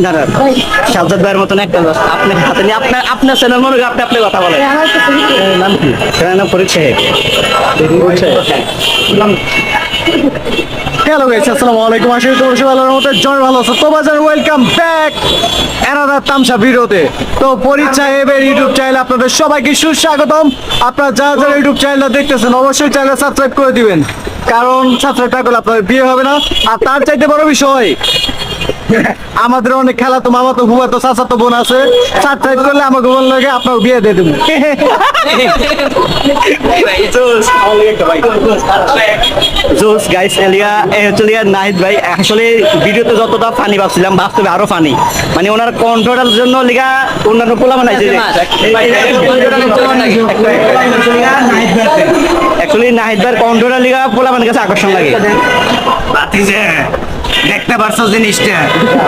না না শাহজাদ ভাইয়ের মতন একটা লোক আপনি হাতে নিয়ে আপনার চ্যানেল মনে আপনি আপনি কথা বলেন। নাম কি? চ্যানেল নাম ফরিদ সাহেব। হ্যালো গাইস, আসসালামু আলাইকুম। আশা করি তোমরা সবাই ভালো মতো জয় ভালো আছো। তো বাজার ওয়েলকাম ব্যাক অ্যানাদার তামসা ভিডিওতে। তো ফরিদ সাহেবের ইউটিউব চ্যানেলে আপনাদের সবাইকে সুস্বাগতম। আপনারা যারা যারা ইউটিউব চ্যানেলটা দেখতেছেন অবশ্যই চ্যানেল সাবস্ক্রাইব করে দিবেন, কারণ সাবস্ক্রাইব না করলে আপনাদের বিয়ে হবে না। আর তার চাইতে বড় বিষয়, আমাদের অনেক খেলা তো মামা তো ভুয়া তো চাচা তো বোন আছে, সাবস্ক্রাইব করলে আমাকে বোন লাগে আপনার বিয়ে দিয়ে দেবো। জোস গাইস এলিয়া হচ্ছে নাহিদ ভাই। আসলে ভিডিওতে যতটা ফানি ভাবছিলাম বাস্তবে আরো ফানি, মানে ওনার কন্ট্রোলের জন্য লিগা অন্যান্য পোলা বানাইছে। অ্যাকচুয়ালি নাহিদ ভাইয়ের কন্ট্রোলের লিগা পোলা বানার কাছে আকর্ষণ লাগে। দেখতে পারছো জিনিসটা?